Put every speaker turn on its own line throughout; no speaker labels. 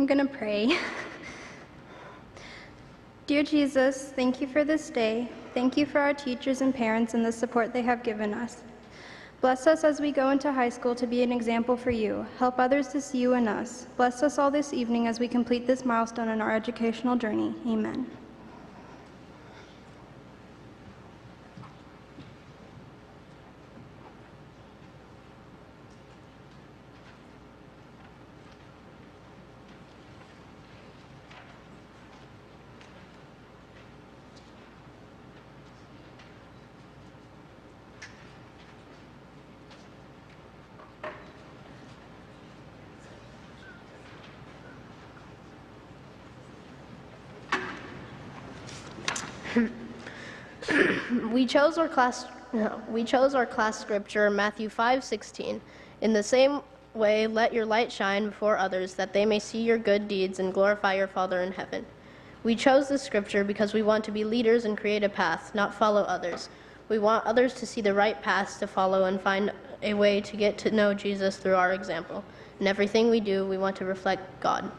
I'm going to pray. Dear Jesus, thank you for this day. Thank you for our teachers and parents and the support they have given us. Bless us as we go into high school to be an example for you. Help others to see you in us. Bless us all this evening as we complete this milestone in our educational journey. Amen.
We chose our class scripture, Matthew 5:16. In the same way, let your light shine before others, that they may see your good deeds and glorify your Father in heaven. We chose this scripture because we want to be leaders and create a path, not follow others. We want others to see the right paths to follow and find a way to get to know Jesus through our example. In everything we do, we want to reflect God.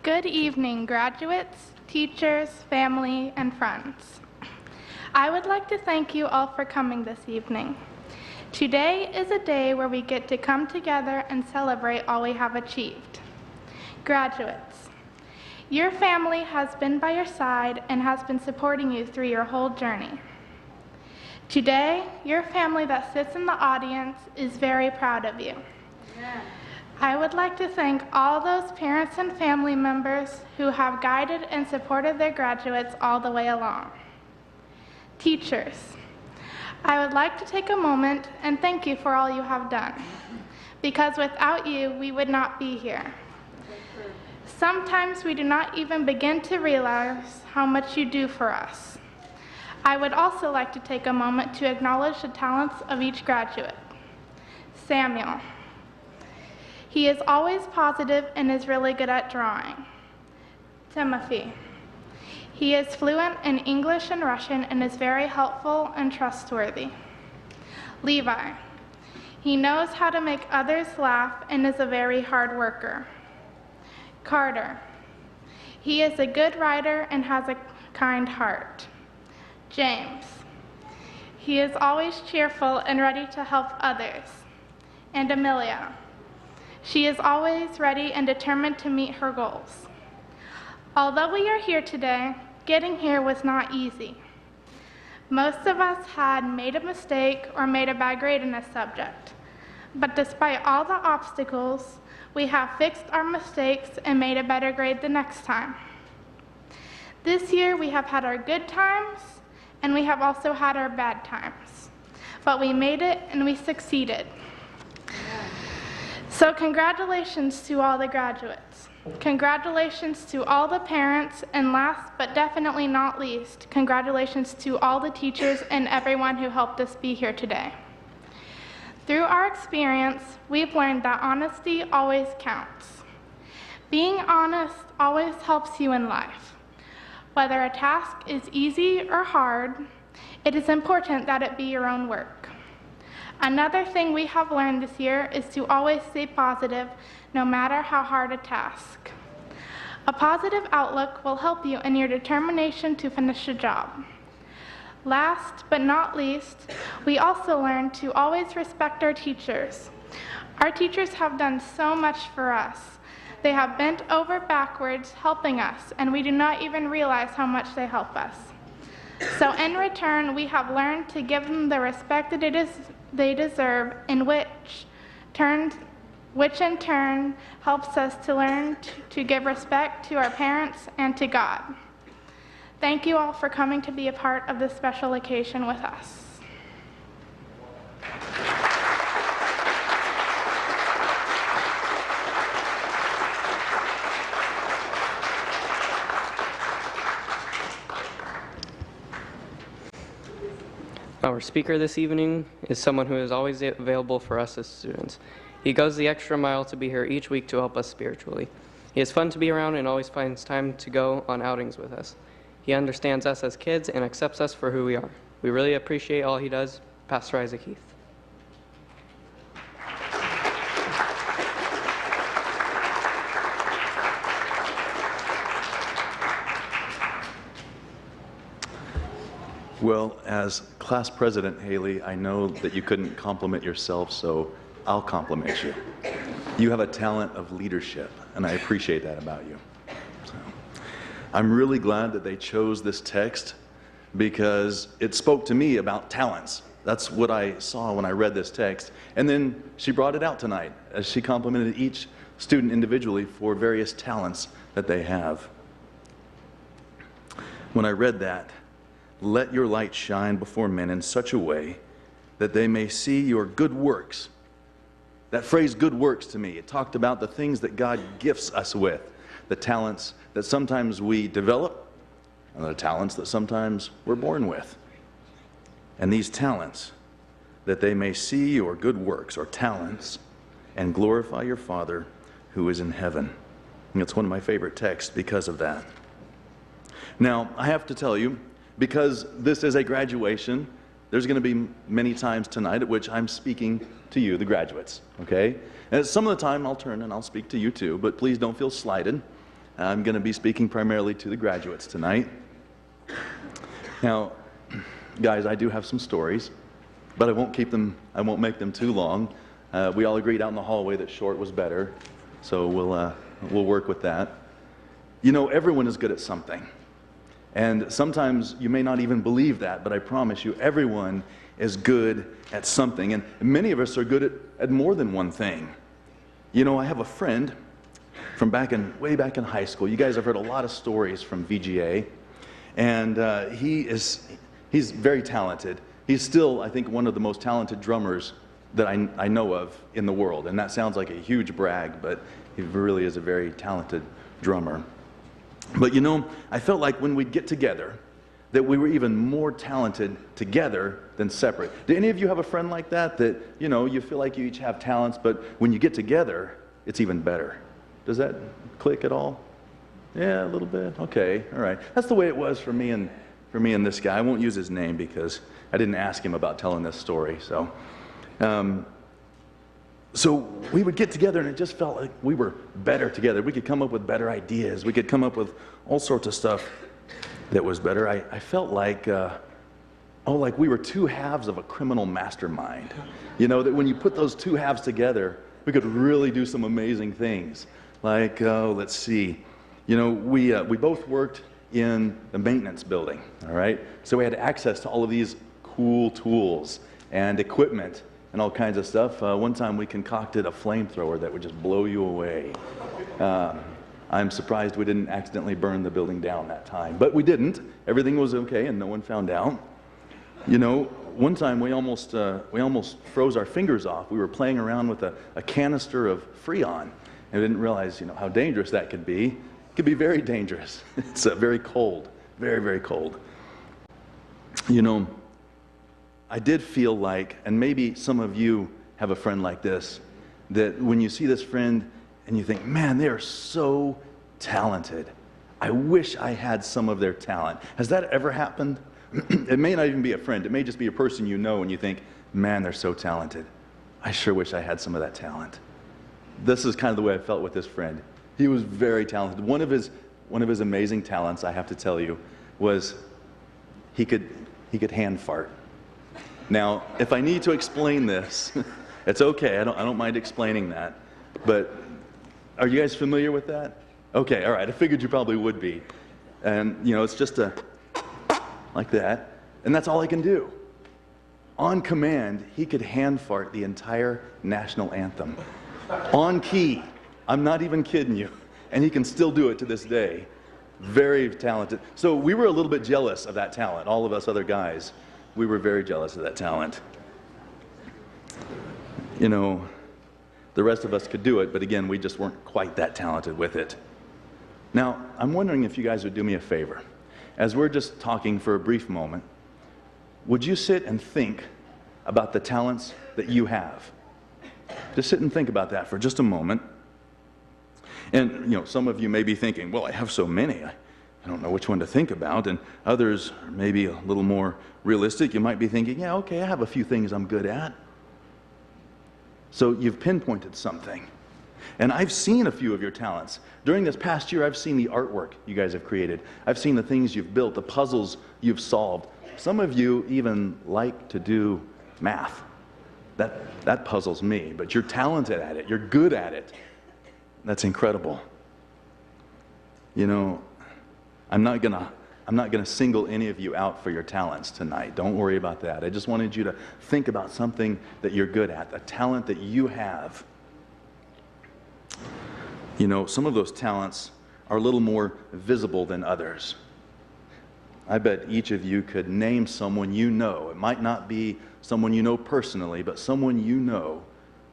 Good evening, graduates, teachers, family, and friends. I would like to thank you all for coming this evening. Today is a day where we get to come together and celebrate all we have achieved. Graduates, your family has been by your side and has been supporting you through your whole journey. Today, your family that sits in the audience is very proud of you. Yeah. I would like to thank all those parents and family members who have guided and supported their graduates all the way along. Teachers, I would like to take a moment and thank you for all you have done, because without you, we would not be here. Sometimes we do not even begin to realize how much you do for us. I would also like to take a moment to acknowledge the talents of each graduate. Samuel. He is always positive and is really good at drawing. Timothy. He is fluent in English and Russian and is very helpful and trustworthy. Levi. He knows how to make others laugh and is a very hard worker. Carter. He is a good writer and has a kind heart. James. He is always cheerful and ready to help others. And Amelia. She is always ready and determined to meet her goals. Although we are here today, getting here was not easy. Most of us had made a mistake or made a bad grade in a subject. But despite all the obstacles, we have fixed our mistakes and made a better grade the next time. This year we have had our good times and we have also had our bad times. But we made it and we succeeded. So congratulations to all the graduates. Congratulations to all the parents, and last but definitely not least, congratulations to all the teachers and everyone who helped us be here today. Through our experience, we've learned that honesty always counts. Being honest always helps you in life. Whether a task is easy or hard, it is important that it be your own work. Another thing we have learned this year is to always stay positive, no matter how hard a task. A positive outlook will help you in your determination to finish a job. Last but not least, we also learned to always respect our teachers. Our teachers have done so much for us. They have bent over backwards helping us, and we do not even realize how much they help us. So in return, we have learned to give them the respect that they deserve, which in turn helps us to learn to give respect to our parents and to God. Thank you all for coming to be a part of this special occasion with us.
Our speaker this evening is someone who is always available for us as students. He goes the extra mile to be here each week to help us spiritually. He is fun to be around and always finds time to go on outings with us. He understands us as kids and accepts us for who we are. We really appreciate all he does. Pastor Isaac Heath.
Well, as class president, Haley, I know that you couldn't compliment yourself, so I'll compliment you. You have a talent of leadership, and I appreciate that about you. So, I'm really glad that they chose this text because it spoke to me about talents. That's what I saw when I read this text. And then she brought it out tonight as she complimented each student individually for various talents that they have. When I read that, let your light shine before men in such a way that they may see your good works. That phrase, good works, to me, it talked about the things that God gifts us with, the talents that sometimes we develop, and the talents that sometimes we're born with. And these talents, that they may see your good works or talents and glorify your Father who is in heaven. And it's one of my favorite texts because of that. Now, I have to tell you, because this is a graduation, there's going to be many times tonight at which I'm speaking to you, the graduates, okay? And some of the time I'll turn and I'll speak to you too, but please don't feel slighted. I'm going to be speaking primarily to the graduates tonight. Now, guys, I do have some stories, but I won't make them too long. We all agreed out in the hallway that short was better, so we'll work with that. You know, everyone is good at something. And sometimes you may not even believe that, but I promise you, everyone is good at something. And many of us are good at more than one thing. You know, I have a friend from way back in high school. You guys have heard a lot of stories from VGA. And he's very talented. He's still, I think, one of the most talented drummers that I know of in the world. And that sounds like a huge brag, but he really is a very talented drummer. But you know, I felt like when we'd get together, that we were even more talented together than separate. Do any of you have a friend like that, you know, you feel like you each have talents, but when you get together, it's even better? Does that click at all? Yeah, a little bit. Okay, all right. That's the way it was for me and this guy. I won't use his name because I didn't ask him about telling this story. So we would get together and it just felt like we were better together. We could come up with better ideas. We could come up with all sorts of stuff that was better. I felt like, like we were two halves of a criminal mastermind. You know, that when you put those two halves together, we could really do some amazing things. Like, let's see. You know, we both worked in the maintenance building, all right? So we had access to all of these cool tools and equipment and all kinds of stuff. One time we concocted a flamethrower that would just blow you away. I'm surprised we didn't accidentally burn the building down that time, but we didn't. Everything was okay and no one found out. You know, one time we almost froze our fingers off. We were playing around with a canister of Freon and we didn't realize, you know, how dangerous that could be. It could be very dangerous. It's very cold, very, very cold. You know, I did feel like, and maybe some of you have a friend like this, that when you see this friend and you think, man, they are so talented. I wish I had some of their talent. Has that ever happened? It may not even be a friend. It may just be a person you know and you think, man, they're so talented. I sure wish I had some of that talent. This is kind of the way I felt with this friend. He was very talented. One of his amazing talents, I have to tell you, was he could hand fart. Now, if I need to explain this, it's okay. I don't mind explaining that. But are you guys familiar with that? Okay, all right. I figured you probably would be. And, you know, it's just like that. And that's all he can do. On command, he could hand fart the entire national anthem. On key. I'm not even kidding you. And he can still do it to this day. Very talented. So we were a little bit jealous of that talent, all of us other guys. We were very jealous of that talent. You know, the rest of us could do it, but again, we just weren't quite that talented with it. Now, I'm wondering if you guys would do me a favor. As we're just talking for a brief moment, would you sit and think about the talents that you have? Just sit and think about that for just a moment. And, some of you may be thinking, well, I have so many, I don't know which one to think about. And others are maybe a little more realistic. You might be thinking, yeah, okay, I have a few things I'm good at. So you've pinpointed something. And I've seen a few of your talents. During this past year, I've seen the artwork you guys have created. I've seen the things you've built, the puzzles you've solved. Some of you even like to do math. That puzzles me, but you're talented at it. You're good at it. That's incredible. I'm not gonna single any of you out for your talents tonight. Don't worry about that. I just wanted you to think about something that you're good at, a talent that you have. Some of those talents are a little more visible than others. I bet each of you could name someone you know. It might not be someone you know personally, but someone you know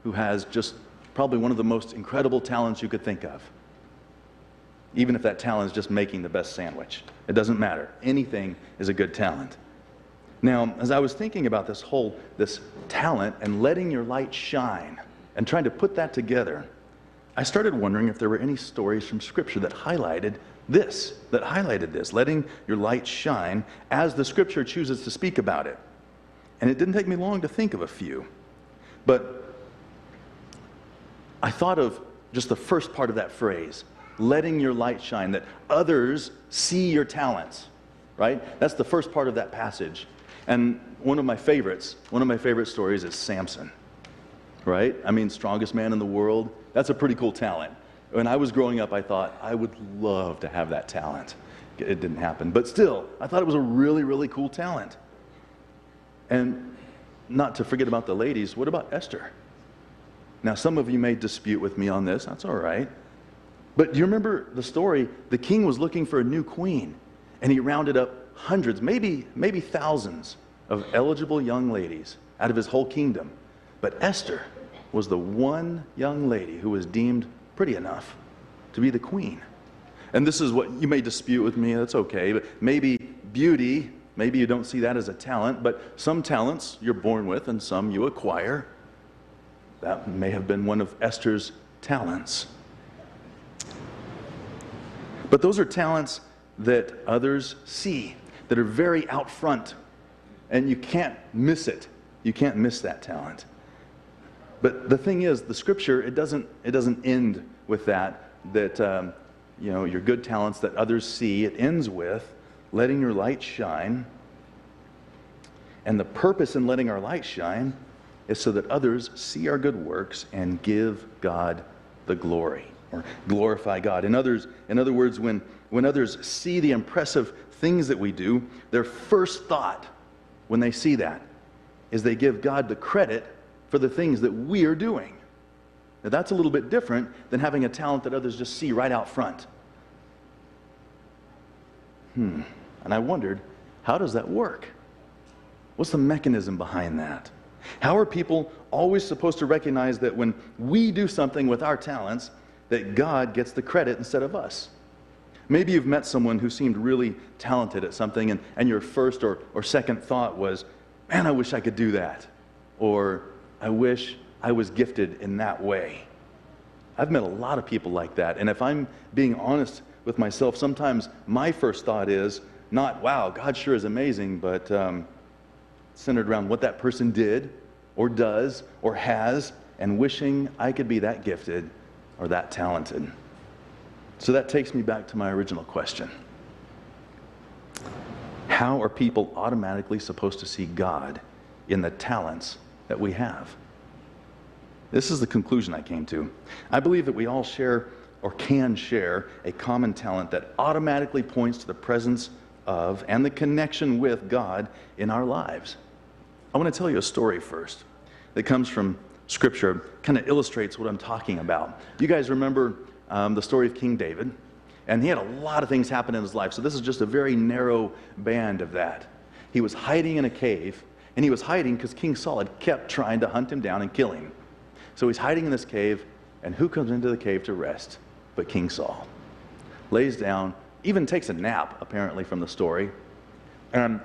who has just probably one of the most incredible talents you could think of. Even if that talent is just making the best sandwich. It doesn't matter. Anything is a good talent. Now, as I was thinking about this talent and letting your light shine and trying to put that together, I started wondering if there were any stories from Scripture that highlighted this, letting your light shine as the Scripture chooses to speak about it. And it didn't take me long to think of a few. But I thought of just the first part of that phrase, letting your light shine, that others see your talents, right? That's the first part of that passage. And one of my favorite stories is Samson, right? Strongest man in the world. That's a pretty cool talent. When I was growing up, I thought I would love to have that talent. It didn't happen, but still, I thought it was a really, really cool talent. And not to forget about the ladies, what about Esther? Now, some of you may dispute with me on this. That's all right. But do you remember the story? The king was looking for a new queen, and he rounded up hundreds, maybe thousands of eligible young ladies out of his whole kingdom. But Esther was the one young lady who was deemed pretty enough to be the queen. And this is what you may dispute with me. That's okay. But maybe beauty, maybe you don't see that as a talent, but some talents you're born with and some you acquire. That may have been one of Esther's talents. But those are talents that others see, that are very out front, and you can't miss it. You can't miss that talent. But the thing is, the Scripture, it doesn't end with that your good talents that others see. It ends with letting your light shine. And the purpose in letting our light shine is so that others see our good works and give God the glory, or glorify God. In other words, when others see the impressive things that we do, their first thought when they see that is they give God the credit for the things that we are doing. Now, that's a little bit different than having a talent that others just see right out front. And I wondered, how does that work? What's the mechanism behind that? How are people always supposed to recognize that when we do something with our talents, that God gets the credit instead of us? Maybe you've met someone who seemed really talented at something, and your first or second thought was, man, I wish I could do that. Or, I wish I was gifted in that way. I've met a lot of people like that, and if I'm being honest with myself, sometimes my first thought is not, wow, God sure is amazing, but centered around what that person did or does or has, and wishing I could be that gifted or that talented. So that takes me back to my original question. How are people automatically supposed to see God in the talents that we have? This is the conclusion I came to. I believe that we all share or can share a common talent that automatically points to the presence of and the connection with God in our lives. I want to tell you a story first that comes from Scripture, kind of illustrates what I'm talking about. You guys remember the story of King David? And he had a lot of things happen in his life, so this is just a very narrow band of that. He was hiding in a cave, and he was hiding because King Saul had kept trying to hunt him down and kill him. So he's hiding in this cave, and who comes into the cave to rest but King Saul? Lays down, even takes a nap, apparently, from the story. And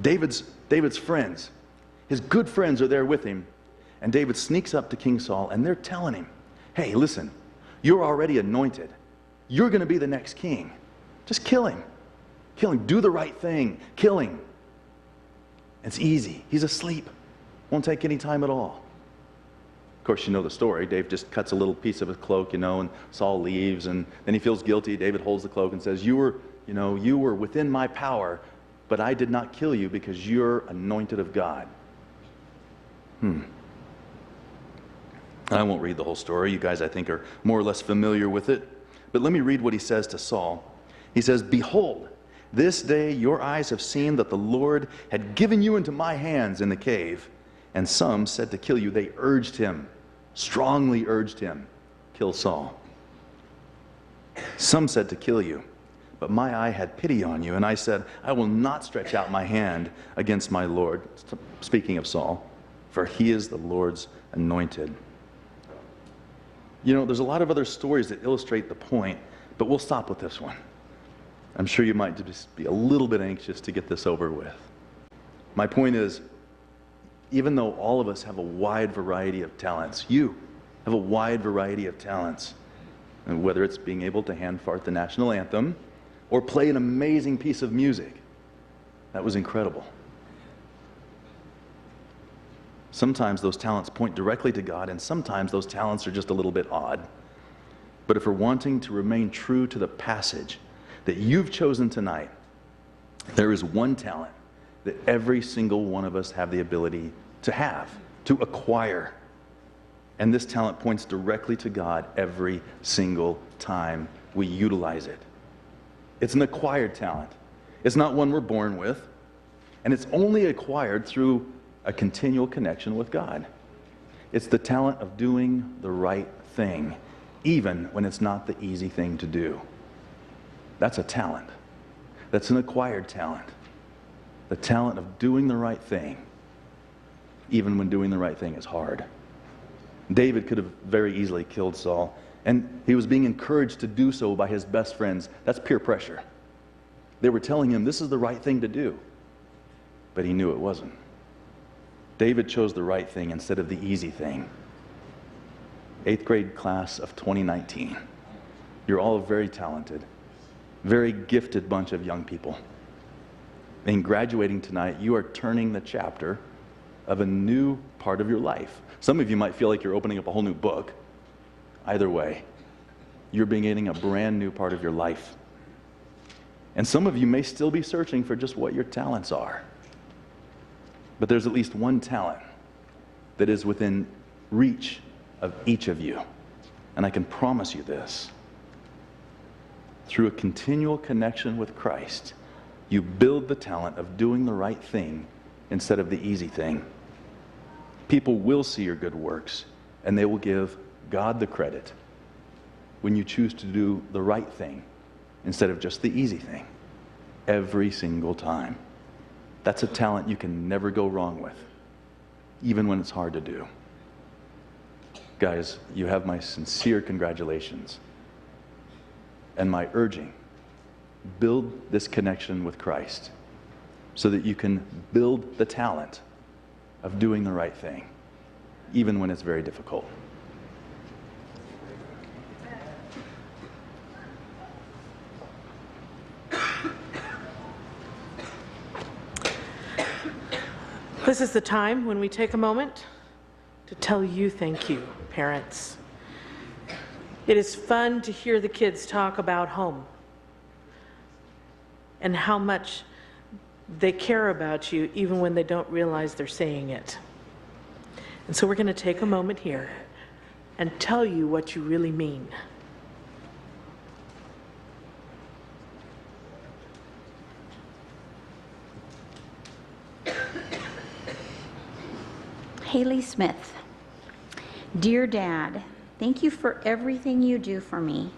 David's friends, his good friends are there with him, and David sneaks up to King Saul, and they're telling him, hey, listen, you're already anointed. You're going to be the next king. Just kill him. Kill him. Do the right thing. Kill him. It's easy. He's asleep. Won't take any time at all. Of course, you know the story. Dave just cuts a little piece of his cloak, and Saul leaves, and then he feels guilty. David holds the cloak and says, you were within my power, but I did not kill you because you're anointed of God. I won't read the whole story. You guys, I think, are more or less familiar with it. But let me read what he says to Saul. He says, behold, this day your eyes have seen that the Lord had given you into my hands in the cave, and some said to kill you. They urged him, strongly urged him, kill Saul. Some said to kill you, but my eye had pity on you, and I said, I will not stretch out my hand against my Lord, speaking of Saul, for he is the Lord's anointed. There's a lot of other stories that illustrate the point, but we'll stop with this one. I'm sure you might just be a little bit anxious to get this over with. My point is, even though all of us have a wide variety of talents, you have a wide variety of talents, and whether it's being able to hand fart the national anthem or play an amazing piece of music, that was incredible. Sometimes those talents point directly to God, and sometimes those talents are just a little bit odd. But if we're wanting to remain true to the passage that you've chosen tonight, there is one talent that every single one of us have the ability to acquire. And this talent points directly to God every single time we utilize it. It's an acquired talent. It's not one we're born with, and it's only acquired through a continual connection with God. It's the talent of doing the right thing, even when it's not the easy thing to do. That's a talent. That's an acquired talent. The talent of doing the right thing, even when doing the right thing is hard. David could have very easily killed Saul, and he was being encouraged to do so by his best friends. That's peer pressure. They were telling him this is the right thing to do, but he knew it wasn't. David chose the right thing instead of the easy thing. 8th grade class of 2019. You're all very talented, very gifted bunch of young people. In graduating tonight, you are turning the chapter of a new part of your life. Some of you might feel like you're opening up a whole new book. Either way, you're beginning a brand new part of your life. And some of you may still be searching for just what your talents are. But there's at least one talent that is within reach of each of you. And I can promise you this. Through a continual connection with Christ, you build the talent of doing the right thing instead of the easy thing. People will see your good works, and they will give God the credit when you choose to do the right thing instead of just the easy thing, every single time. That's a talent you can never go wrong with, even when it's hard to do. Guys, you have my sincere congratulations and my urging. Build this connection with Christ so that you can build the talent of doing the right thing, even when it's very difficult.
This is the time when we take a moment to tell you thank you, parents. It is fun to hear the kids talk about home and how much they care about you even when they don't realize they're saying it. And so we're going to take a moment here and tell you what you really mean.
Haley Smith. Dear Dad, thank you for everything you do for me.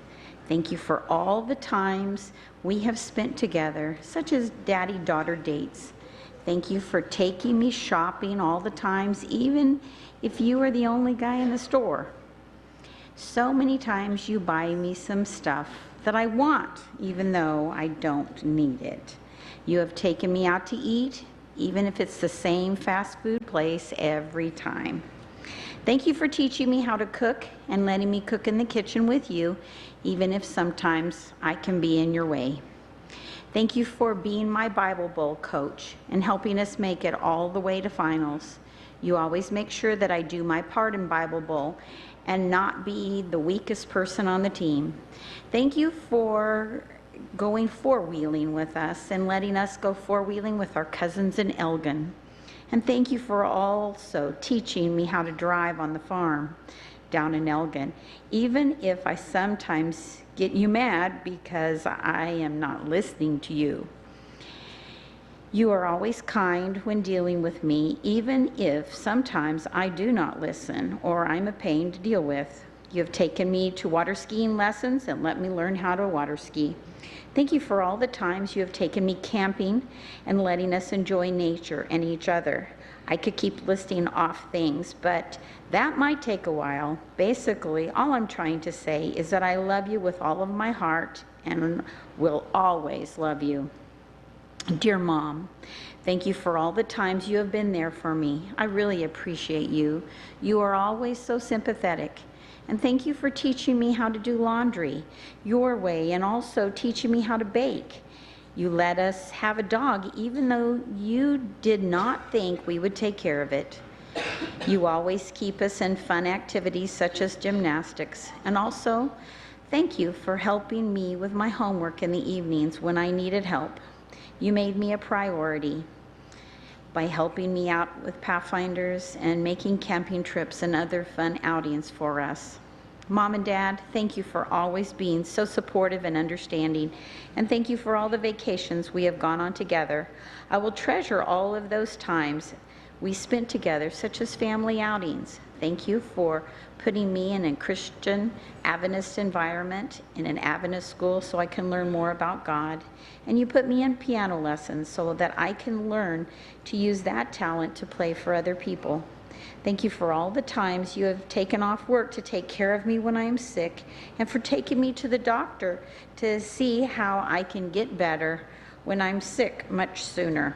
Thank you for all the times we have spent together, such as daddy-daughter dates. Thank you for taking me shopping all the times, even if you are the only guy in the store. So many times you buy me some stuff that I want, even though I don't need it. You have taken me out to eat even if it's the same fast food place every time. Thank you for teaching me how to cook and letting me cook in the kitchen with you, even if sometimes I can be in your way. Thank you for being my Bible Bowl coach and helping us make it all the way to finals. You always make sure that I do my part in Bible Bowl and not be the weakest person on the team. Thank you for going four-wheeling with us and letting us go four-wheeling with our cousins in Elgin. And thank you for also teaching me how to drive on the farm down in Elgin, even if I sometimes get you mad because I am not listening to you. You are always kind when dealing with me, even if sometimes I do not listen or I'm a pain to deal with. You have taken me to water skiing lessons and let me learn how to water ski. Thank you for all the times you have taken me camping and letting us enjoy nature and each other. I could keep listing off things, but that might take a while. Basically, all I'm trying to say is that I love you with all of my heart and will always love you. Dear Mom, thank you for all the times you have been there for me. I really appreciate you. You are always so sympathetic. And thank you for teaching me how to do laundry your way and also teaching me how to bake. You let us have a dog even though you did not think we would take care of it. You always keep us in fun activities such as gymnastics. And also, thank you for helping me with my homework in the evenings when I needed help. You made me a priority by helping me out with Pathfinders and making camping trips and other fun outings for us. Mom and Dad, thank you for always being so supportive and understanding, and thank you for all the vacations we have gone on together. I will treasure all of those times we spent together, such as family outings. Thank you for putting me in a Christian Adventist environment in an Adventist school so I can learn more about God. And you put me in piano lessons so that I can learn to use that talent to play for other people. Thank you for all the times you have taken off work to take care of me when I am sick and for taking me to the doctor to see how I can get better when I'm sick much sooner.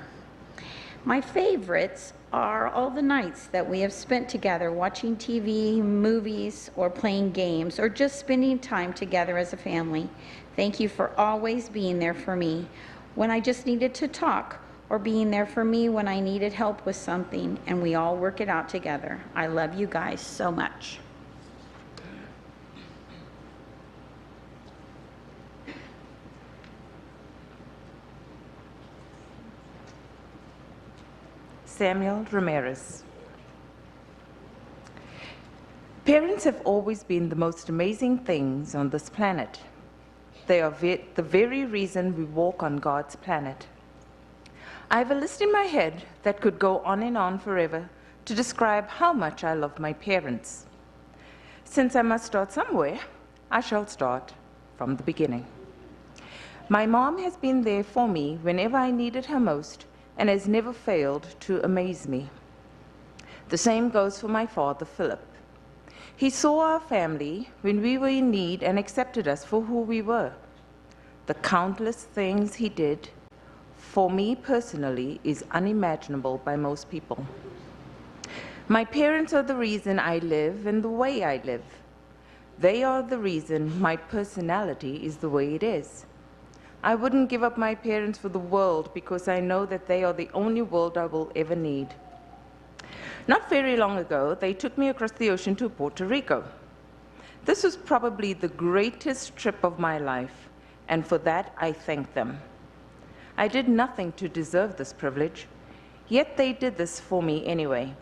My favorites are all the nights that we have spent together watching TV, movies, or playing games, or just spending time together as a family. Thank you for always being there for me when I just needed to talk, or being there for me when I needed help with something, and we all work it out together. I love you guys so much.
Samuel Ramirez. Parents have always been the most amazing things on this planet. They are the very reason we walk on God's planet. I have a list in my head that could go on and on forever to describe how much I love my parents. Since I must start somewhere, I shall start from the beginning. My mom has been there for me whenever I needed her most and has never failed to amaze me. The same goes for my father, Philip. He saw our family when we were in need and accepted us for who we were. The countless things he did for me personally is unimaginable by most people. My parents are the reason I live and the way I live. They are the reason my personality is the way it is. I wouldn't give up my parents for the world because I know that they are the only world I will ever need. Not very long ago, they took me across the ocean to Puerto Rico. This was probably the greatest trip of my life, and for that I thank them. I did nothing to deserve this privilege, yet they did this for me anyway.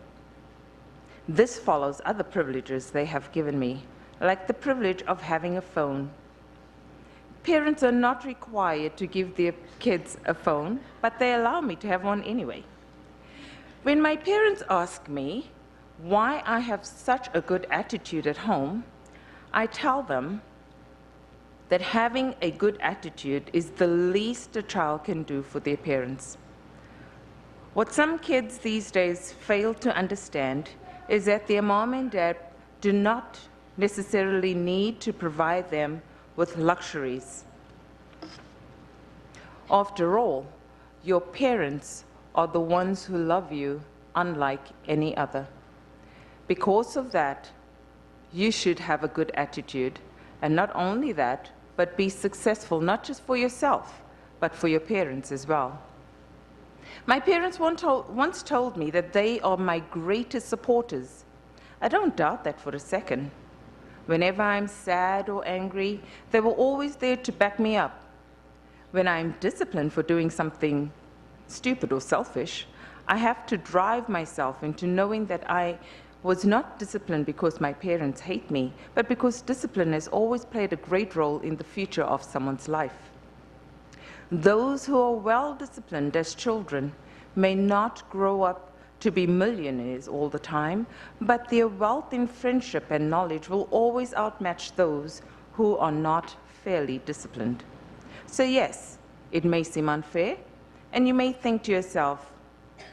This follows other privileges they have given me, like the privilege of having a phone. Parents are not required to give their kids a phone, but they allow me to have one anyway. When my parents ask me why I have such a good attitude at home, I tell them that having a good attitude is the least a child can do for their parents. What some kids these days fail to understand is that their mom and dad do not necessarily need to provide them with luxuries. After all, your parents are the ones who love you unlike any other. Because of that, you should have a good attitude, and not only that, but be successful, not just for yourself, but for your parents as well. My parents once told me that they are my greatest supporters. I don't doubt that for a second. Whenever I'm sad or angry, they were always there to back me up. When I'm disciplined for doing something stupid or selfish, I have to drive myself into knowing that I was not disciplined because my parents hate me, but because discipline has always played a great role in the future of someone's life. Those who are well disciplined as children may not grow up to be millionaires all the time, but their wealth in friendship and knowledge will always outmatch those who are not fairly disciplined. So yes, it may seem unfair, and you may think to yourself,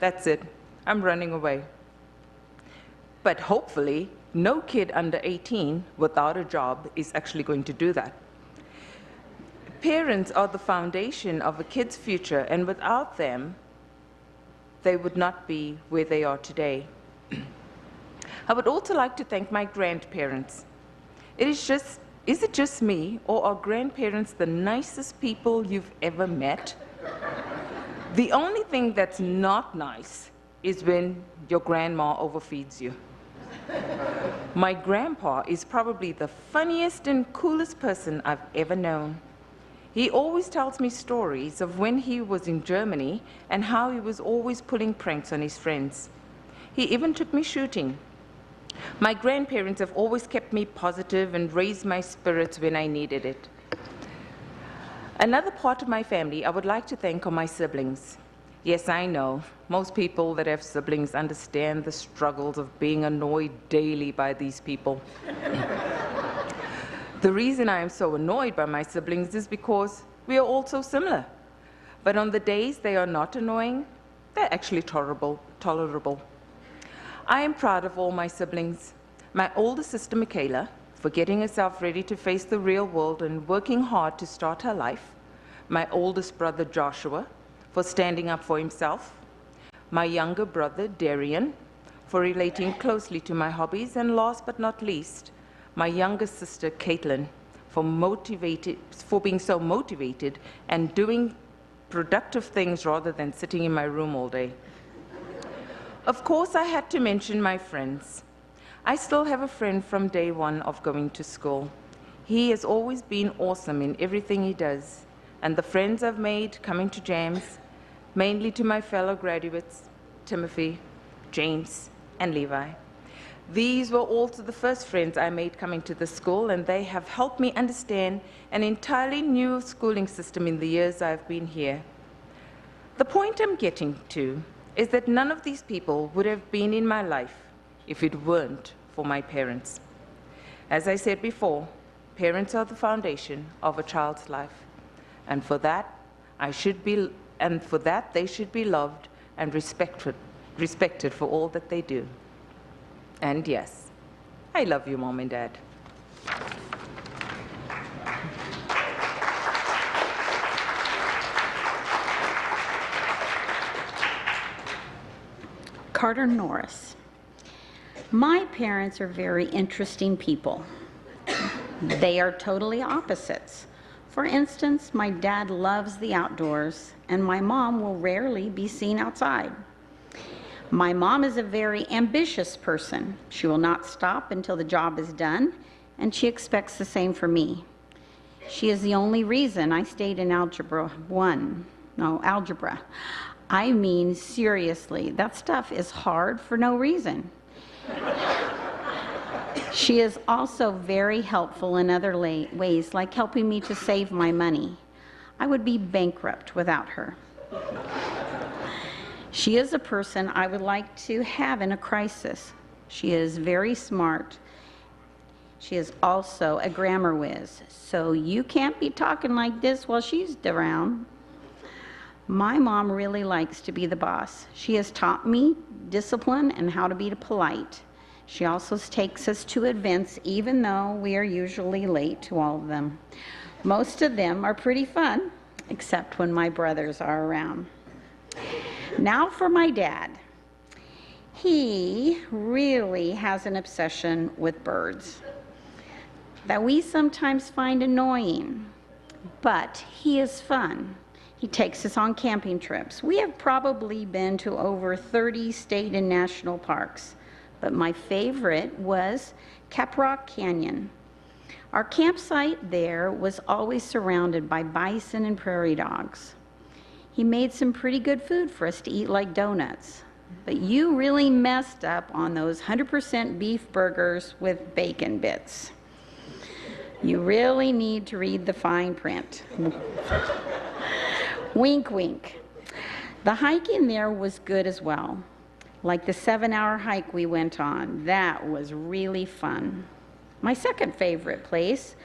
that's it, I'm running away. But hopefully, no kid under 18 without a job is actually going to do that. Parents are the foundation of a kid's future, and without them, they would not be where they are today. I would also like to thank my grandparents. Is it just me, or are grandparents the nicest people you've ever met? The only thing that's not nice is when your grandma overfeeds you. My grandpa is probably the funniest and coolest person I've ever known. He always tells me stories of when he was in Germany and how he was always pulling pranks on his friends. He even took me shooting. My grandparents have always kept me positive and raised my spirits when I needed it. Another part of my family I would like to thank are my siblings. Yes, I know, most people that have siblings understand the struggles of being annoyed daily by these people. The reason I am so annoyed by my siblings is because we are all so similar. But on the days they are not annoying, they're actually tolerable. I am proud of all my siblings. My older sister, Michaela, for getting herself ready to face the real world and working hard to start her life. My oldest brother, Joshua, for standing up for himself. My younger brother, Darian, for relating closely to my hobbies. And last but not least, my younger sister, Caitlin, for being so motivated and doing productive things rather than sitting in my room all day. Of course, I had to mention my friends. I still have a friend from day one of going to school. He has always been awesome in everything he does. And the friends I've made coming to JAMS, mainly to my fellow graduates, Timothy, James, and Levi. These were also the first friends I made coming to the school, and they have helped me understand an entirely new schooling system in the years I've been here. The point I'm getting to is that none of these people would have been in my life if it weren't for my parents. As I said before, parents are the foundation of a child's life, and for that, they should be loved and respected for all that they do. And yes, I love you, Mom and Dad.
Carter Norris. My parents are very interesting people. They are totally opposites. For instance, my dad loves the outdoors, and my mom will rarely be seen outside. My mom is a very ambitious person. She will not stop until the job is done, and she expects the same for me. She is the only reason I stayed in algebra. I mean, seriously, that stuff is hard for no reason. She is also very helpful in other ways, like helping me to save my money. I would be bankrupt without her. She is a person I would like to have in a crisis. She is very smart. She is also a grammar whiz, so you can't be talking like this while she's around. My mom really likes to be the boss. She has taught me discipline and how to be polite. She also takes us to events, even though we are usually late to all of them. Most of them are pretty fun, except when my brothers are around. Now for my dad. He really has an obsession with birds that we sometimes find annoying, but he is fun. He takes us on camping trips. We have probably been to over 30 state and national parks, but my favorite was Caprock Canyon. Our campsite there was always surrounded by bison and prairie dogs. He made some pretty good food for us to eat, like donuts. But you really messed up on those 100% beef burgers with bacon bits. You really need to read the fine print. Wink, wink. The hiking there was good as well. Like the 7-hour hike we went on. That was really fun. My second favorite place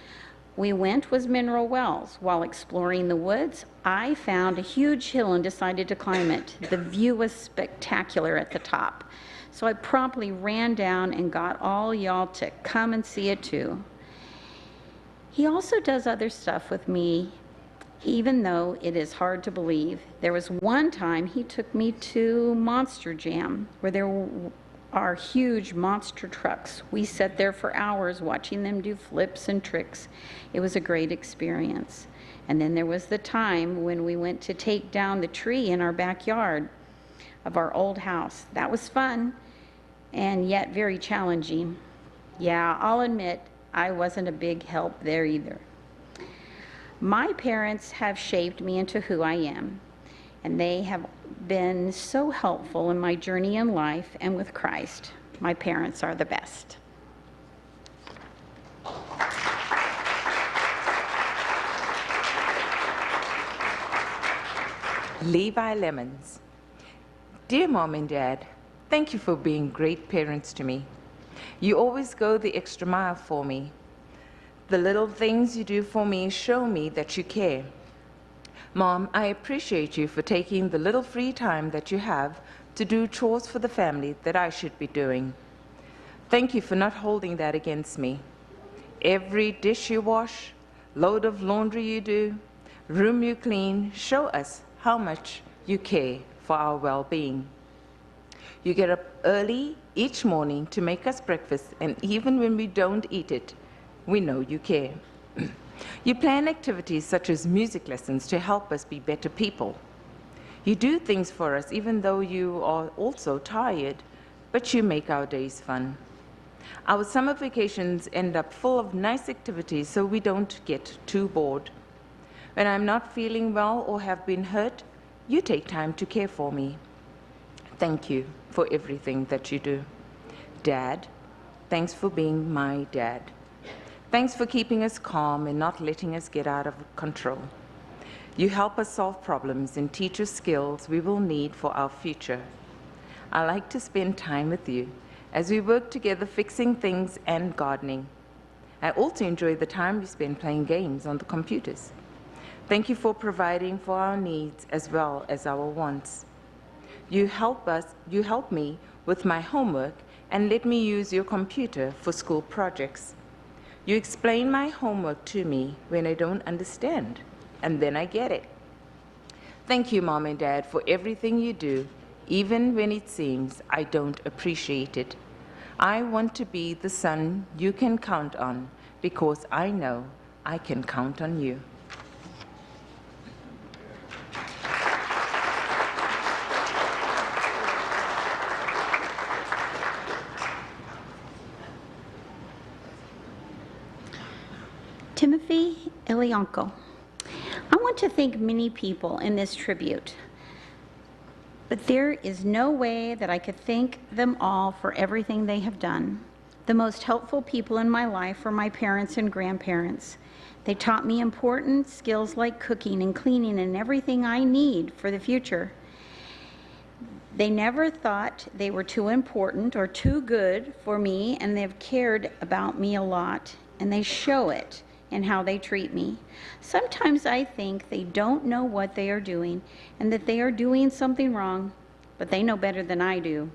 we went was Mineral Wells. While exploring the woods, I found a huge hill and decided to climb it. The view was spectacular at the top. So I promptly ran down and got all y'all to come and see it too. He also does other stuff with me, even though it is hard to believe. There was one time he took me to Monster Jam, where there are huge monster trucks. We sat there for hours watching them do flips and tricks. It was a great experience. And then there was the time when we went to take down the tree in our backyard of our old house. That was fun and yet very challenging. Yeah, I'll admit I wasn't a big help there either. My parents have shaped me into who I am, and they have been so helpful in my journey in life and with Christ. My parents are the best.
Levi Lemons. Dear Mom and Dad, thank you for being great parents to me. You always go the extra mile for me. The little things you do for me show me that you care. Mom, I appreciate you for taking the little free time that you have to do chores for the family that I should be doing. Thank you for not holding that against me. Every dish you wash, load of laundry you do, room you clean, show us how much you care for our well-being. You get up early each morning to make us breakfast, and even when we don't eat it, we know you care. You plan activities such as music lessons to help us be better people. You do things for us even though you are also tired, but you make our days fun. Our summer vacations end up full of nice activities so we don't get too bored. When I'm not feeling well or have been hurt, you take time to care for me. Thank you for everything that you do. Dad, thanks for being my dad. Thanks for keeping us calm and not letting us get out of control. You help us solve problems and teach us skills we will need for our future. I like to spend time with you as we work together fixing things and gardening. I also enjoy the time we spend playing games on the computers. Thank you for providing for our needs as well as our wants. You help me with my homework and let me use your computer for school projects. You explain my homework to me when I don't understand, and then I get it. Thank you, Mom and Dad, for everything you do, even when it seems I don't appreciate it. I want to be the son you can count on because I know I can count on you.
Timothy Elianko. I want to thank many people in this tribute, but there is no way that I could thank them all for everything they have done. The most helpful people in my life were my parents and grandparents. They taught me important skills like cooking and cleaning and everything I need for the future. They never thought they were too important or too good for me, and they've cared about me a lot, and they show it in how they treat me. Sometimes I think they don't know what they are doing and that they are doing something wrong, but they know better than I do.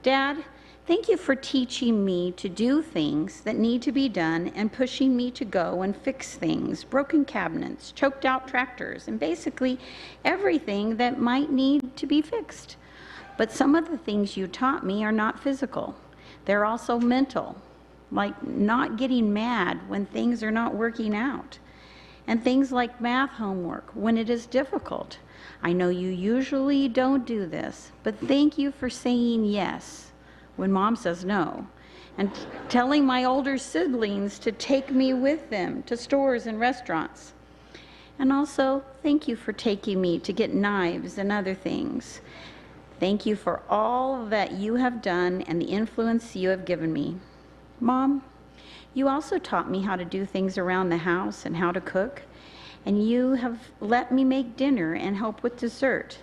Dad, Thank you for teaching me to do things that need to be done and pushing me to go and fix things, broken cabinets, choked out tractors, and basically everything that might need to be fixed. But some of the things you taught me are not physical. They're also mental, like not getting mad when things are not working out, and things like math homework when it is difficult. I know you usually don't do this, but thank you for saying yes when Mom says no, and telling my older siblings to take me with them to stores and restaurants. And also, thank you for taking me to get knives and other things. Thank you for all that you have done and the influence you have given me. Mom, you also taught me how to do things around the house and how to cook, and you have let me make dinner and help with dessert.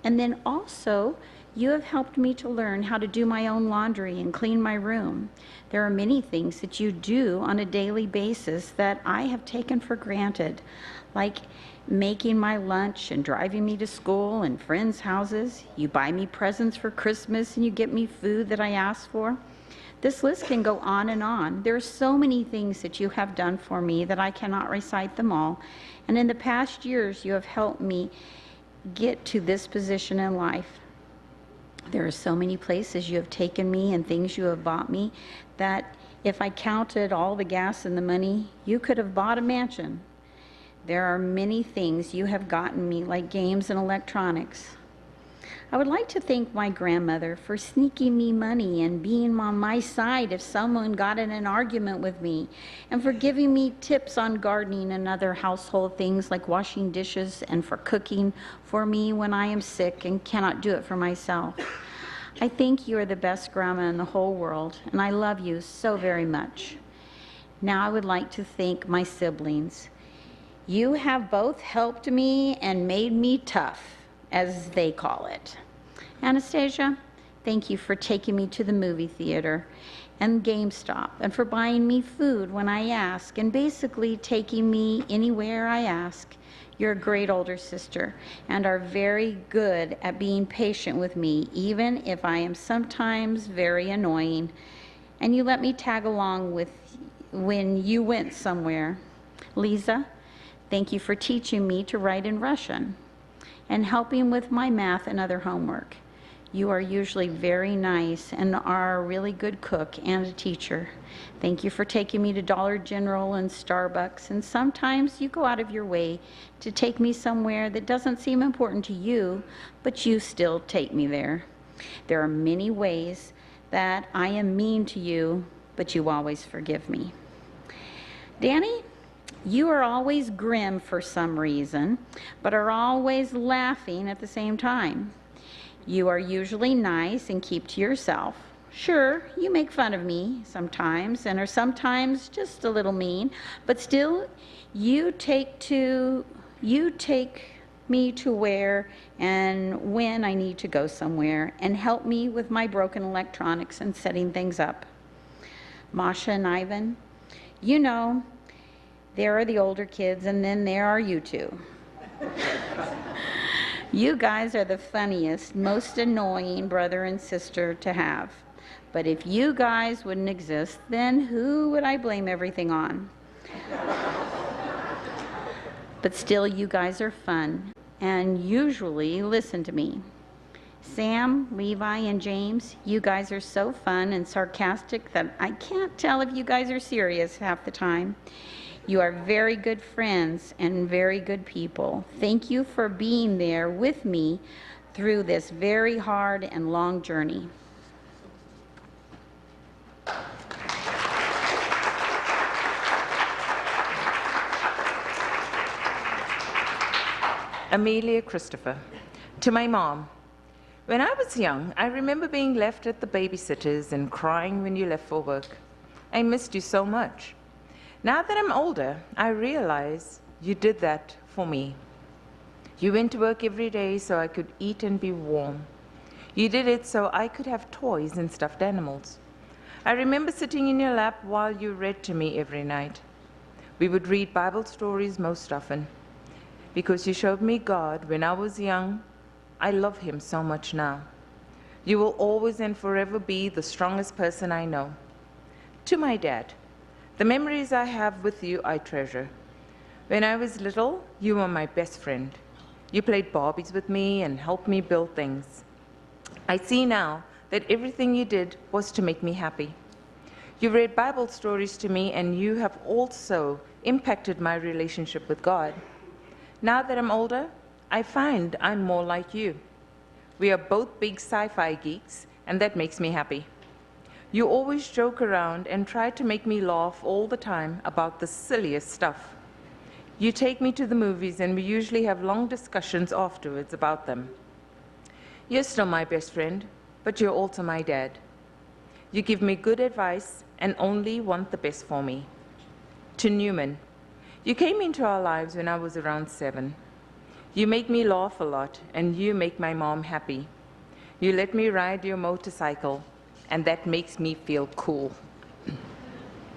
And then also, you have helped me to learn how to do my own laundry and clean my room. There are many things that you do on a daily basis that I have taken for granted, like making my lunch and driving me to school and friends' houses. You buy me presents for Christmas and you get me food that I ask for. This list can go on and on. There are so many things that you have done for me that I cannot recite them all. And in the past years, you have helped me get to this position in life. There are so many places you have taken me and things you have bought me that if I counted all the gas and the money, you could have bought a mansion. There are many things you have gotten me, like games and electronics. I would like to thank my grandmother for sneaking me money and being on my side if someone got in an argument with me, and for giving me tips on gardening and other household things like washing dishes, and for cooking for me when I am sick and cannot do it for myself. I think you are the best grandma in the whole world, and I love you so very much. Now I would like to thank my siblings. You have both helped me and made me tough, as they call it. Anastasia, thank you for taking me to the movie theater and GameStop, and for buying me food when I ask, and basically taking me anywhere I ask. You're a great older sister and are very good at being patient with me, even if I am sometimes very annoying. And you let me tag along with when you went somewhere. Lisa, thank you for teaching me to write in Russian and helping with my math and other homework. You are usually very nice and are a really good cook and a teacher. Thank you for taking me to Dollar General and Starbucks, and sometimes you go out of your way to take me somewhere that doesn't seem important to you, but you still take me there. There are many ways that I am mean to you, but you always forgive me. Danny, you are always grim for some reason, but are always laughing at the same time. You are usually nice and keep to yourself. Sure, you make fun of me sometimes and are sometimes just a little mean, but still you take me to where and when I need to go somewhere and help me with my broken electronics and setting things up. Masha and Ivan, you know, there are the older kids, and then there are you two. You guys are the funniest, most annoying brother and sister to have. But if you guys wouldn't exist, then who would I blame everything on? But still, you guys are fun and usually listen to me. Sam, Levi, and James, you guys are so fun and sarcastic that I can't tell if you guys are serious half the time. You are very good friends and very good people. Thank you for being there with me through this very hard and long journey.
Amelia Christopher. To my mom. When I was young, I remember being left at the babysitter's and crying when you left for work. I missed you so much. Now that I'm older, I realize you did that for me. You went to work every day so I could eat and be warm. You did it so I could have toys and stuffed animals. I remember sitting in your lap while you read to me every night. We would read Bible stories most often. Because you showed me God when I was young, I love him so much now. You will always and forever be the strongest person I know. To my dad, the memories I have with you I treasure. When I was little, you were my best friend. You played Barbies with me and helped me build things. I see now that everything you did was to make me happy. You read Bible stories to me, and you have also impacted my relationship with God. Now that I'm older, I find I'm more like you. We are both big sci-fi geeks, and that makes me happy. You always joke around and try to make me laugh all the time about the silliest stuff. You take me to the movies, and we usually have long discussions afterwards about them. You're still my best friend, but you're also my dad. You give me good advice and only want the best for me. To Newman, you came into our lives when I was around 7. You make me laugh a lot, and you make my mom happy. You let me ride your motorcycle, and that makes me feel cool.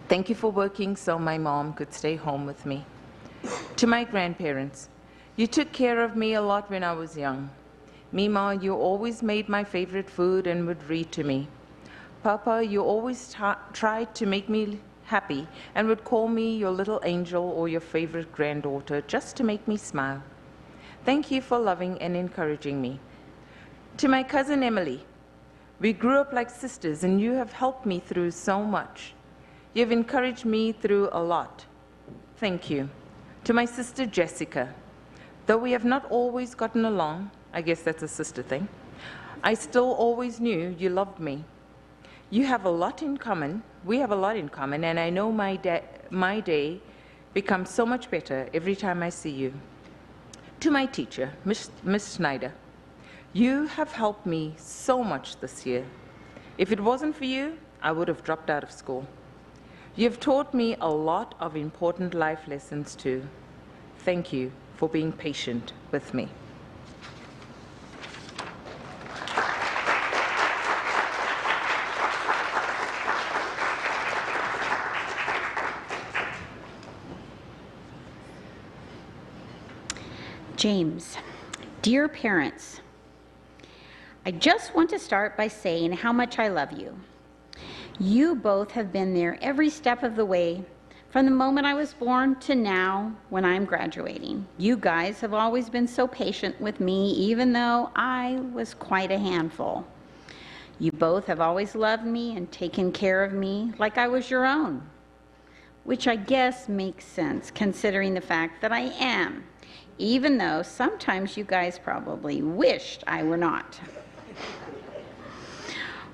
Thank you for working so my mom could stay home with me. To my grandparents, you took care of me a lot when I was young. Mima, you always made my favorite food and would read to me. Papa, you always tried to make me happy and would call me your little angel or your favorite granddaughter just to make me smile. Thank you for loving and encouraging me. To my cousin Emily, we grew up like sisters, and you have helped me through so much. You have encouraged me through a lot. Thank you. To my sister Jessica, though we have not always gotten along, I guess that's a sister thing, I still always knew you loved me. You have a lot in common, we have a lot in common, and I know my day becomes so much better every time I see you. To my teacher, Miss Schneider, you have helped me so much this year. If it wasn't for you, I would have dropped out of school. You have taught me a lot of important life lessons too. Thank you for being patient with me.
James, dear parents, I just want to start by saying how much I love you. You both have been there every step of the way, from the moment I was born to now when I'm graduating. You guys have always been so patient with me, even though I was quite a handful. You both have always loved me and taken care of me like I was your own, which I guess makes sense considering the fact that I am, even though sometimes you guys probably wished I were not.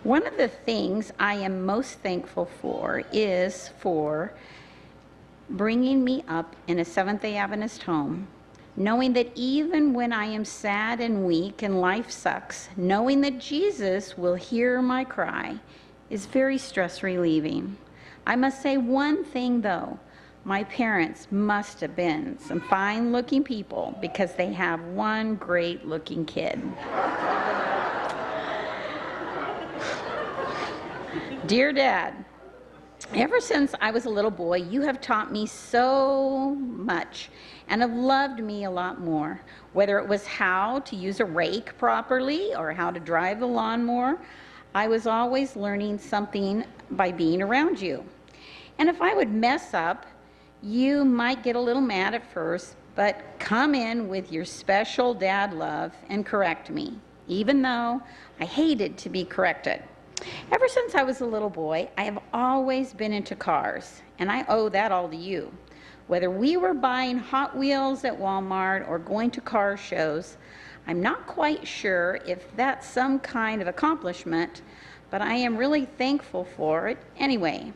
One of the things I am most thankful for is for bringing me up in a Seventh-day Adventist home, knowing that even when I am sad and weak and life sucks, knowing that Jesus will hear my cry is very stress relieving. I must say one thing though, my parents must have been some fine-looking people because they have one great-looking kid. Dear Dad, ever since I was a little boy, you have taught me so much and have loved me a lot more. Whether it was how to use a rake properly or how to drive the lawnmower, I was always learning something by being around you. And if I would mess up, you might get a little mad at first, but come in with your special dad love and correct me, even though I hated to be corrected. Ever since I was a little boy, I have always been into cars, and I owe that all to you. Whether we were buying Hot Wheels at Walmart or going to car shows, I'm not quite sure if that's some kind of accomplishment, but I am really thankful for it anyway.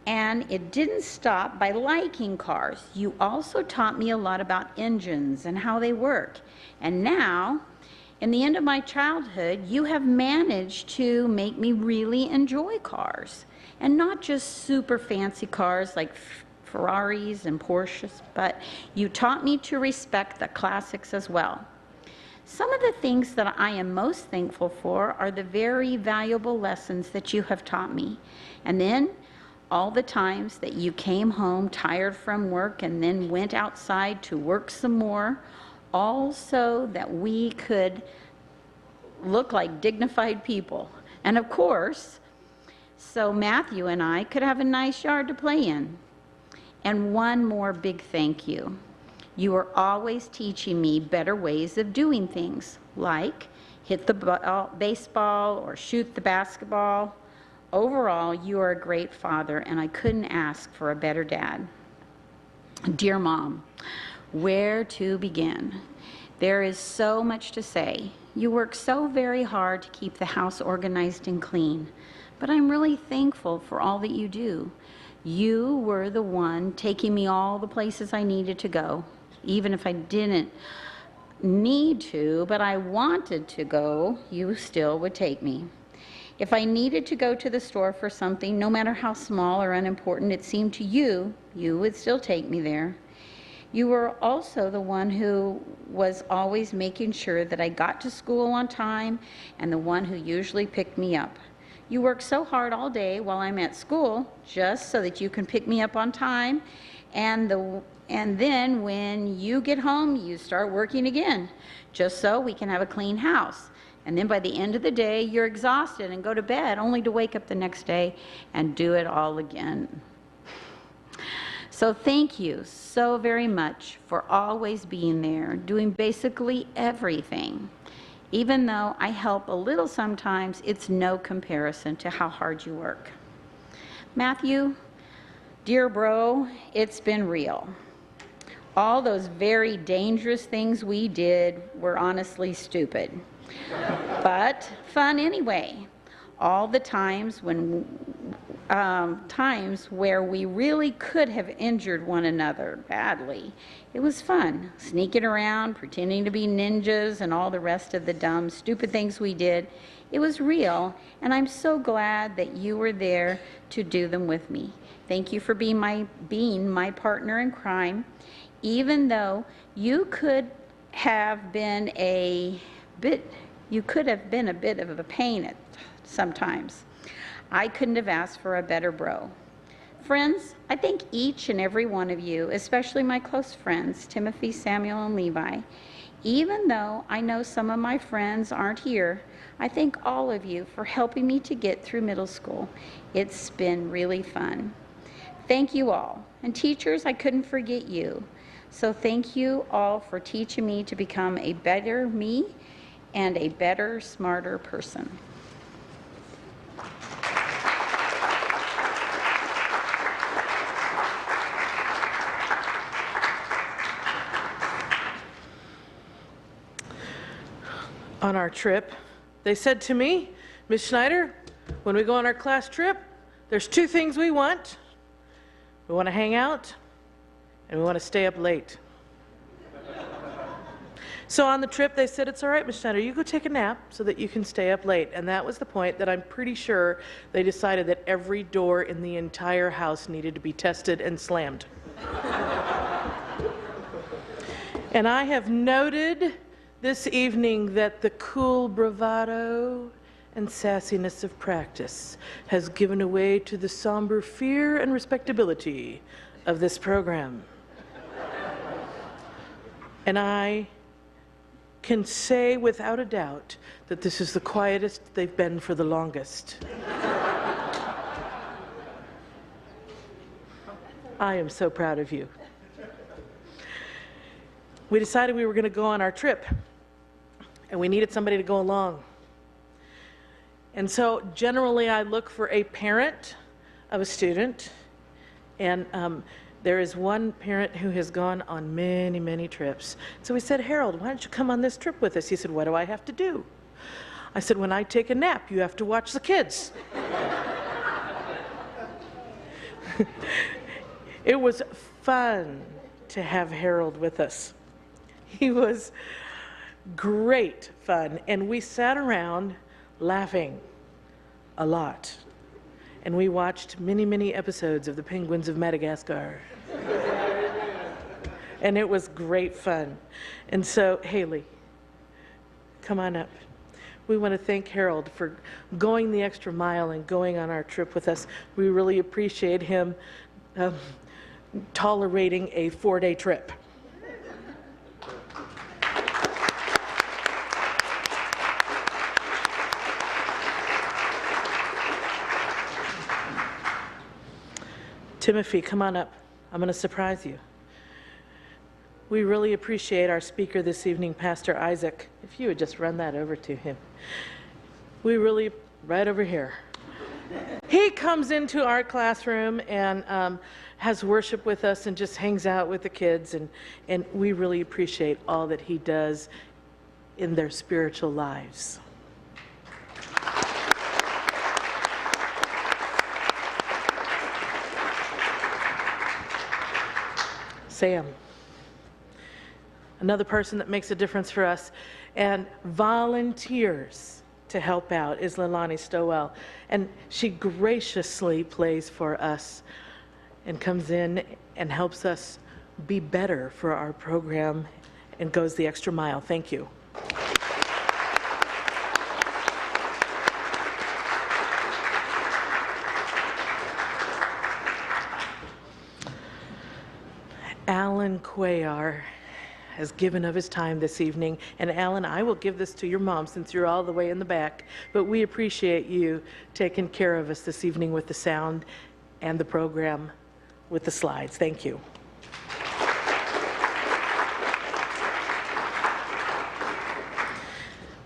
And it didn't stop by liking cars. You also taught me a lot about engines and how they work. And now, in the end of my childhood, you have managed to make me really enjoy cars. And not just super fancy cars like Ferraris and Porsches, but you taught me to respect the classics as well. Some of the things that I am most thankful for are the very valuable lessons that you have taught me. And then all the times that you came home tired from work and then went outside to work some more, all so that we could look like dignified people. And of course, so Matthew and I could have a nice yard to play in. And one more big thank you. You are always teaching me better ways of doing things, like hit the baseball or shoot the basketball. Overall, you are a great father, and I couldn't ask for a better dad. Dear Mom, where to begin? There is so much to say. You work so very hard to keep the house organized and clean, but I'm really thankful for all that you do. You were the one taking me all the places I needed to go, even if I didn't need to, but I wanted to go, you still would take me. If I needed to go to the store for something, no matter how small or unimportant it seemed to you, you would still take me there. You were also the one who was always making sure that I got to school on time and the one who usually picked me up. You work so hard all day while I'm at school just so that you can pick me up on time, and then when you get home, you start working again, just so we can have a clean house. And then by the end of the day, you're exhausted and go to bed, only to wake up the next day and do it all again. So thank you so very much for always being there, doing basically everything. Even though I help a little sometimes, it's no comparison to how hard you work. Matthew, dear bro, it's been real. All those very dangerous things we did were honestly stupid, but fun anyway. All the times where we really could have injured one another badly. It was fun, sneaking around, pretending to be ninjas, and all the rest of the dumb, stupid things we did. It was real, and I'm so glad that you were there to do them with me. Thank you for being my partner in crime, even though you could have been a bit of a pain at sometimes. I couldn't have asked for a better bro. Friends, I thank each and every one of you, especially my close friends, Timothy, Samuel, and Levi. Even though I know some of my friends aren't here, I thank all of you for helping me to get through middle school. It's been really fun. Thank you all. And teachers, I couldn't forget you. So thank you all for teaching me to become a better me and a better, smarter person.
On our trip, they said to me, Ms. Schneider, when we go on our class trip, there's two things we want. We want to hang out, and we want to stay up late. So on the trip, they said, it's all right, Ms. Schneider, you go take a nap so that you can stay up late. And that was the point that I'm pretty sure they decided that every door in the entire house needed to be tested and slammed. And I have noted this evening that the cool bravado and sassiness of practice has given way to the somber fear and respectability of this program. And I can say without a doubt that this is the quietest they've been for the longest. I am so proud of you. We decided we were going to go on our trip, and we needed somebody to go along. And so generally I look for a parent of a student, and there is one parent who has gone on many, many trips. So we said, Harold, why don't you come on this trip with us? He said, what do I have to do? I said, when I take a nap, you have to watch the kids. It was fun to have Harold with us. He was great fun, and we sat around laughing a lot. And we watched many, many episodes of The Penguins of Madagascar. And it was great fun. And so, Haley, come on up. We want to thank Harold for going the extra mile and going on our trip with us. We really appreciate him tolerating a 4-day trip. Timothy, come on up. I'm going to surprise you. We really appreciate our speaker this evening, Pastor Isaac. If you would just run that over to him. Right over here. He comes into our classroom and has worship with us and just hangs out with the kids. And we really appreciate all that he does in their spiritual lives. Sam, another person that makes a difference for us and volunteers to help out is Lolani Stowell. And she graciously plays for us and comes in and helps us be better for our program and goes the extra mile. Thank you. Alan Cuellar has given of his time this evening. And Alan, I will give this to your mom since you're all the way in the back, but we appreciate you taking care of us this evening with the sound and the program with the slides. Thank you.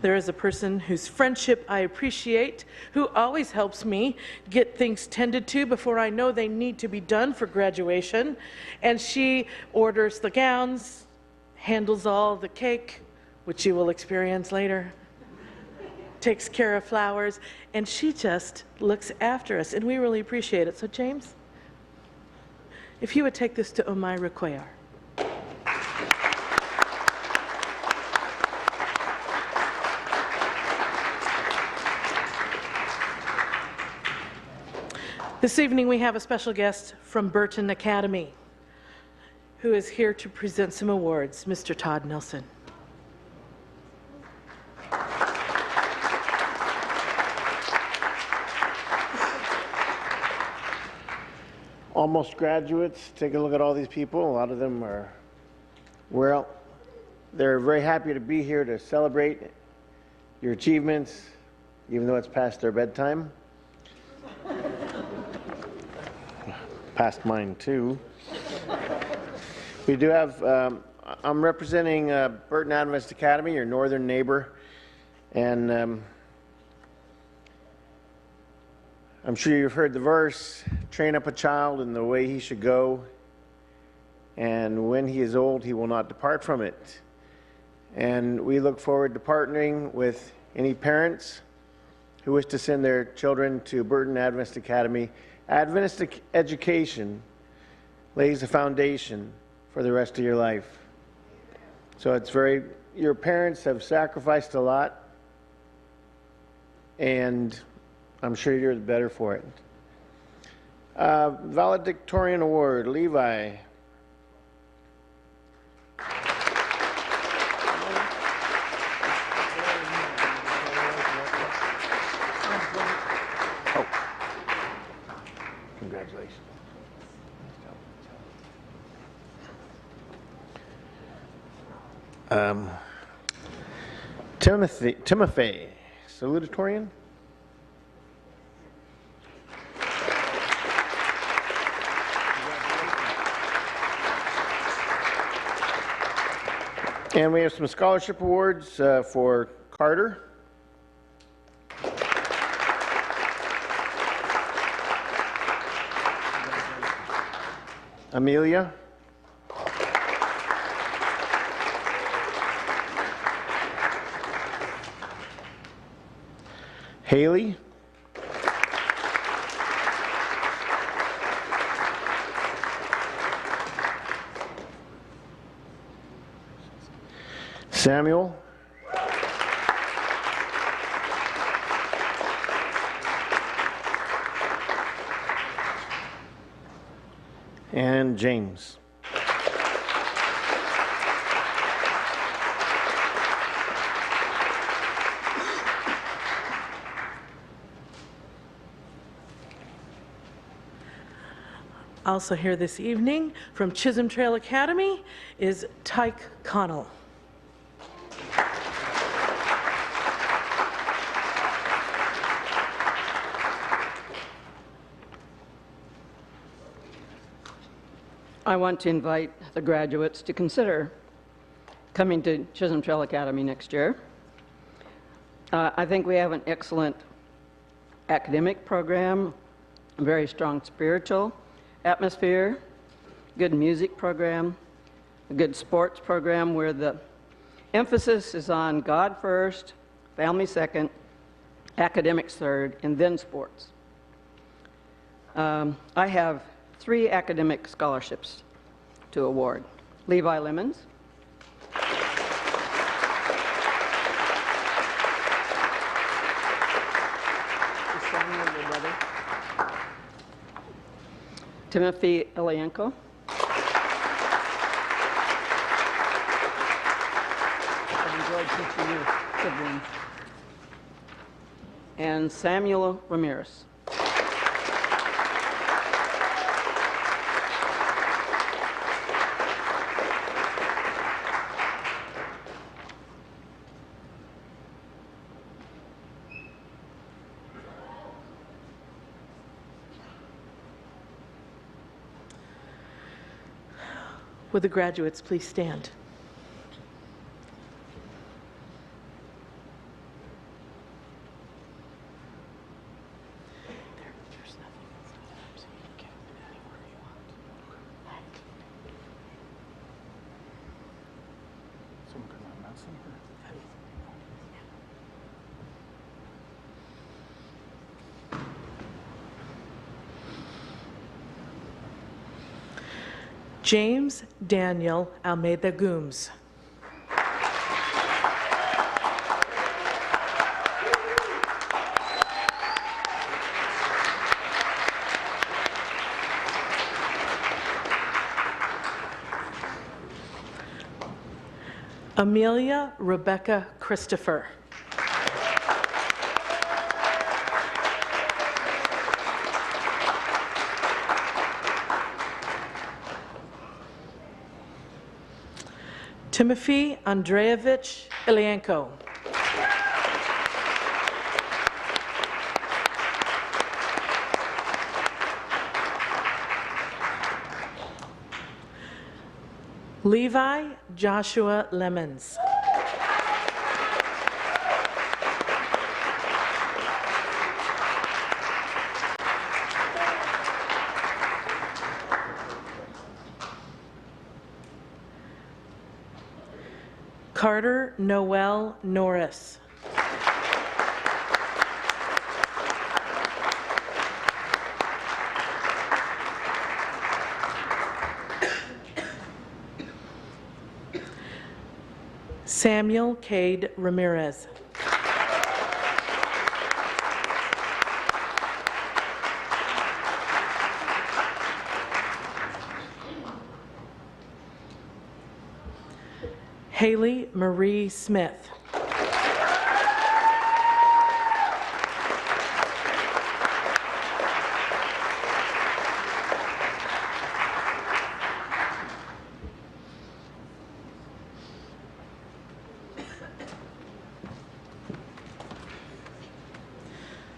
There is a person whose friendship I appreciate, who always helps me get things tended to before I know they need to be done for graduation. And she orders the gowns, handles all the cake, which you will experience later, takes care of flowers, and she just looks after us, and we really appreciate it. So James, if you would take this to Omaira Cuellar. This evening we have a special guest from Burton Academy who is here to present some awards, Mr. Todd Nelson.
Almost graduates, take a look at all these people. A lot of them are, well, they're very happy to be here to celebrate your achievements, even though it's past their bedtime. Past mine too. We do have, I'm representing Burton Adventist Academy, your northern neighbor, and I'm sure you've heard the verse, train up a child in the way he should go, and when he is old, he will not depart from it. And we look forward to partnering with any parents who wish to send their children to Burton Adventist Academy. Adventist education lays the foundation for the rest of your life. So it's your parents have sacrificed a lot, and I'm sure you're the better for it. Valedictorian Award, Levi. Congratulations. Timothy, salutatorian. And we have some scholarship awards for Carter. Amelia. Haley. Samuel. And James.
Also here this evening from Chisholm Trail Academy is Tyke Connell.
I want to invite the graduates to consider coming to Chisholm Trail Academy next year. I think we have an excellent academic program, a very strong spiritual atmosphere, good music program, a good sports program where the emphasis is on God first, family second, academics third, and then sports. I have 3 academic scholarships to award. Levi Lemons, Timothy Elienko, I've enjoyed teaching you siblings, and Samuel Ramirez.
Would the graduates please stand? James Daniel Almeida Gooms. Amelia Rebecca Christopher. Timothy Andreevich Ilienko. Levi Joshua Lemons. Carter Noel Norris. Samuel Cade Ramirez. Haley Marie Smith.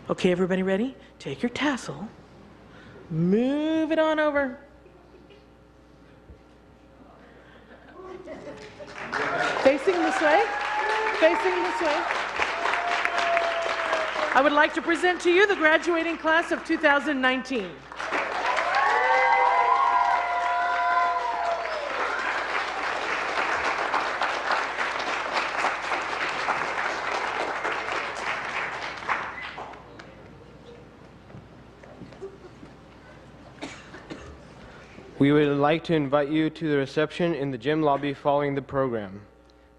Okay, everybody ready? Take your tassel, move it on over. Facing this way, facing this way. I would like to present to you the graduating class of 2019.
We would like to invite you to the reception in the gym lobby following the program.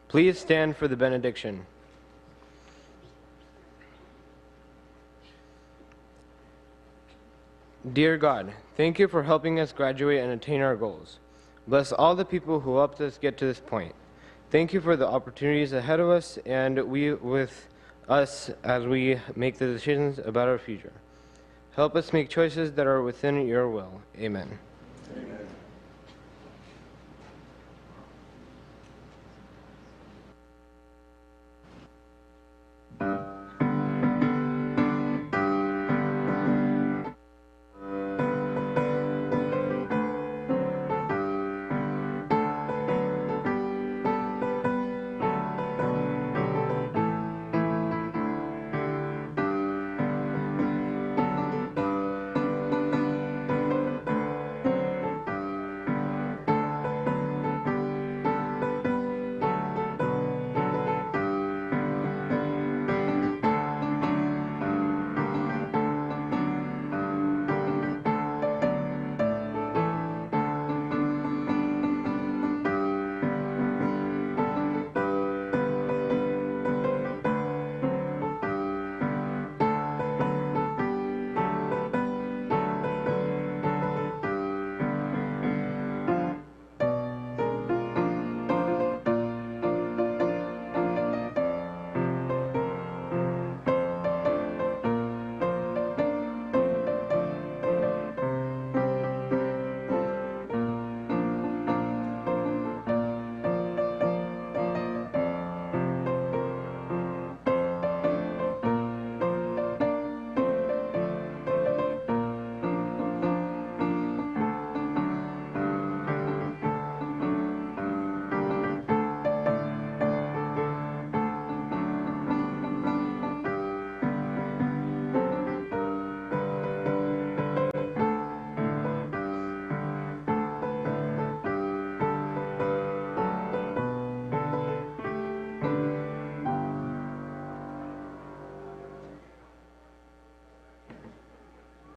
Please stand for the benediction. Dear God, thank you for helping us graduate and attain our goals. Bless all the people who helped us get to this point. Thank you for the opportunities ahead of us and with us as we make the decisions about our future. Help us make choices that are within your will. Amen.
Amen.